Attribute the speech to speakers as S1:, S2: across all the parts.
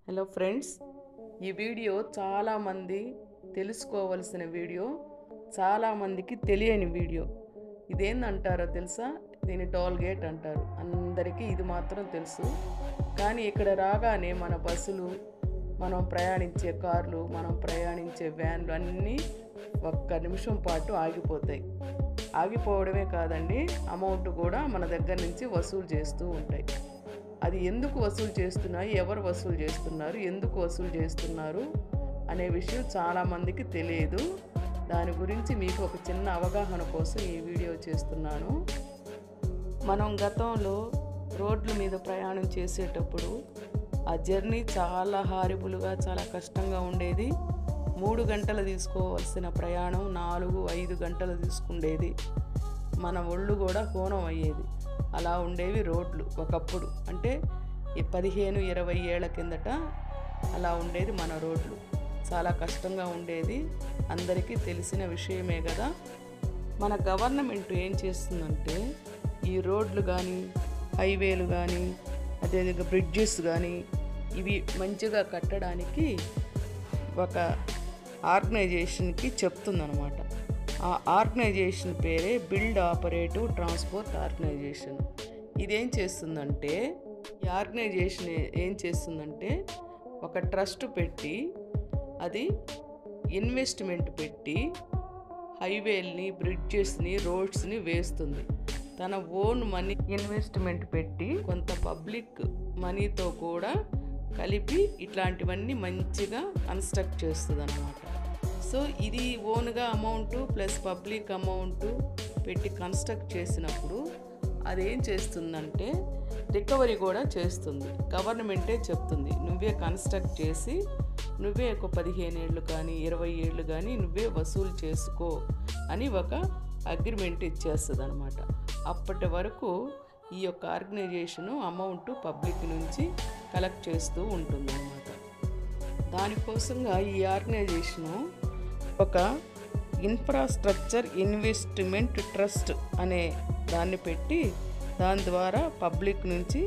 S1: Hello friends, ఈ video చాలామంది తెలుసుకోవాల్సిన వీడియో, చాలామందికి తెలియని వీడియో. ఇదేందంటారో తెలుసా? దీని టోల్ గేట్ అంటారు. అందరికీ ఇది మాత్రం తెలుసు. కానీ ఇక్కడ రాగానే మన బస్సులు, మనం ప్రయాణించే కార్లు, మనం ప్రయాణించే వ్యాన్లు అన్నీ ఒక్క నిమిషం పాటు ఆగిపోతాయి. ఆగిపోవడమే కాదండి, అమౌంట్ కూడా మన దగ్గర నుంచి వసూలు చేస్తూ ఉంటాయి. అది ఎందుకు వసూలు చేస్తున్నాయి, ఎవరు వసూలు చేస్తున్నారు, ఎందుకు వసూలు చేస్తున్నారు అనే విషయం చాలామందికి తెలియదు. దాని గురించి మీకు ఒక చిన్న అవగాహన కోసం ఈ వీడియో చేస్తున్నాను. మనం గతంలో రోడ్ల మీద ప్రయాణం చేసేటప్పుడు ఆ జర్నీ చాలా హారిబుల్గా, చాలా కష్టంగా ఉండేది. 3 గంటలు తీసుకోవాల్సిన ప్రయాణం 4-5 గంటలు తీసుకుండేది. మన ఒళ్ళు కూడా హోనం అయ్యేది. అలా ఉండేవి రోడ్లు ఒకప్పుడు. అంటే ఈ 15-20 ఏళ్ల కిందట అలా ఉండేది మన రోడ్లు. చాలా కష్టంగా ఉండేది, అందరికీ తెలిసిన విషయమే కదా. మన గవర్నమెంట్ ఏం చేస్తుందంటే ఈ రోడ్లు కానీ, హైవేలు కానీ, అదేవిధంగా బ్రిడ్జెస్ కానీ ఇవి మంచిగా కట్టడానికి ఒక ఆర్గనైజేషన్కి చెప్తుందన్నమాట. ఆ ఆర్గనైజేషన్ పేరే బిల్డ్ ఆపరేటివ్ ట్రాన్స్పోర్ట్ ఆర్గనైజేషన్. ఇదేం చేస్తుందంటే, ఈ ఆర్గనైజేషన్ ఏం చేస్తుందంటే ఒక ట్రస్ట్ పెట్టి, అది ఇన్వెస్ట్మెంట్ పెట్టి హైవేల్ని, బ్రిడ్జెస్ని, రోడ్స్ని వేస్తుంది. తన ఓన్ మనీ ఇన్వెస్ట్మెంట్ పెట్టి కొంత పబ్లిక్ మనీతో కూడా కలిపి ఇట్లాంటివన్నీ మంచిగా కన్స్ట్రక్ట్ చేస్తుంది అన్నమాట. సో ఇది ఓన్గా అమౌంట్ ప్లస్ పబ్లిక్ అమౌంట్ పెట్టి కన్స్ట్రక్ట్ చేసినప్పుడు అదేం చేస్తుందంటే రికవరీ కూడా చేస్తుంది. గవర్నమెంటే చెప్తుంది, నువ్వే కన్స్ట్రక్ట్ చేసి నువ్వే ఒక 15 ఏళ్ళు కానీ 20 ఏళ్ళు కానీ నువ్వే వసూలు చేసుకో అని ఒక అగ్రిమెంట్ ఇచ్చేస్తుంది అనమాట. అప్పటి వరకు ఈ యొక్క ఆర్గనైజేషను అమౌంట్ పబ్లిక్ నుంచి కలెక్ట్ చేస్తూ ఉంటుంది అన్నమాట. దానికోసంగా ఈ ఆర్గనైజేషను ఒక ఇన్ఫ్రాస్ట్రక్చర్ ఇన్వెస్ట్మెంట్ ట్రస్ట్ అనే దాన్ని పెట్టి, దాని ద్వారా పబ్లిక్ నుంచి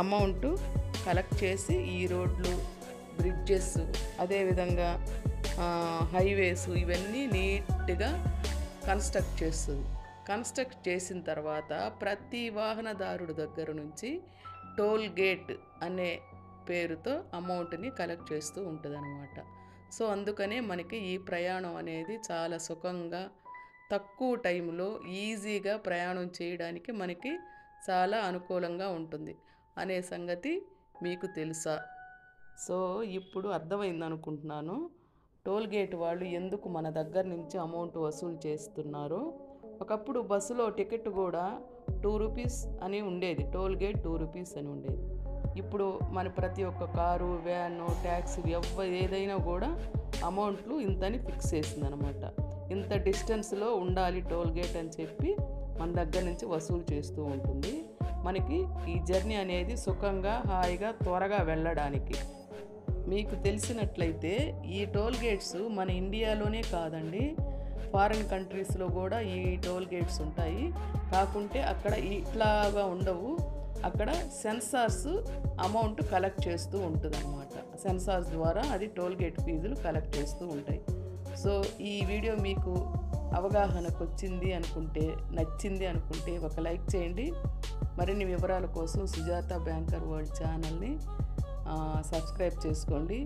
S1: అమౌంట్ కలెక్ట్ చేసి ఈ రోడ్లు, బ్రిడ్జెస్, అదేవిధంగా హైవేస్ ఇవన్నీ నీట్గా కన్స్ట్రక్ట్ చేస్తుంది. కన్స్ట్రక్ట్ చేసిన తర్వాత ప్రతి వాహనదారుడి దగ్గర నుంచి టోల్ గేట్ అనే పేరుతో అమౌంట్ని కలెక్ట్ చేస్తూ ఉంటుంది అన్నమాట. సో అందుకనే మనకి ఈ ప్రయాణం అనేది చాలా సుఖంగా, తక్కువ టైంలో ఈజీగా ప్రయాణం చేయడానికి మనకి చాలా అనుకూలంగా ఉంటుంది అనే సంగతి మీకు తెలుసా? సో ఇప్పుడు అర్థమైంది అనుకుంటున్నాను టోల్ గేట్ వాళ్ళు ఎందుకు మన దగ్గర నుంచి అమౌంట్ వసూలు చేస్తున్నారో. ఒకప్పుడు బస్సులో టికెట్ కూడా 2 రూపీస్ అని ఉండేది, టోల్ గేట్ 2 రూపీస్ అని ఉండేది. ఇప్పుడు మన ప్రతి ఒక్క కారు, వ్యాను, ట్యాక్సీ ఏదైనా కూడా అమౌంట్లు ఇంతని ఫిక్స్ చేసిందనమాట. ఇంత డిస్టెన్స్లో ఉండాలి టోల్ గేట్ అని చెప్పి మన దగ్గర నుంచి వసూలు చేస్తూ ఉంటుంది. మనకి ఈ జర్నీ అనేది సుఖంగా, హాయిగా, త్వరగా వెళ్ళడానికి. మీకు తెలిసినట్లయితే ఈ టోల్ గేట్స్ మన ఇండియాలోనే కాదండి, ఫారిన్ కంట్రీస్లో కూడా ఈ టోల్ గేట్స్ ఉంటాయి. కాకుంటే అక్కడ ఇట్లాగా ఉండవు. అక్కడ సెన్సార్స్ అమౌంట్ కలెక్ట్ చేస్తూ ఉంటుంది అన్నమాట. సెన్సార్స్ ద్వారా అది టోల్ గేట్ ఫీజులు కలెక్ట్ చేస్తూ ఉంటాయి. సో ఈ వీడియో మీకు అవగాహనకు వచ్చింది అనుకుంటే, నచ్చింది అనుకుంటే ఒక లైక్ చేయండి. మరిన్ని వివరాల కోసం సుజాత బ్యాంకర్ వరల్డ్ ఛానల్ని సబ్స్క్రైబ్ చేసుకోండి.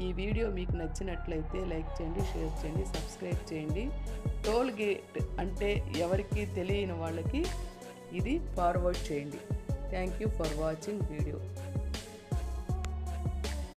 S1: ఈ వీడియో మీకు నచ్చినట్లయితే లైక్ చేయండి, షేర్ చేయండి, సబ్స్క్రైబ్ చేయండి. టోల్ గేట్ అంటే ఎవరికి తెలియని వాళ్ళకి ఇది ఫార్వర్డ్ చేయండి. Thank you for watching video.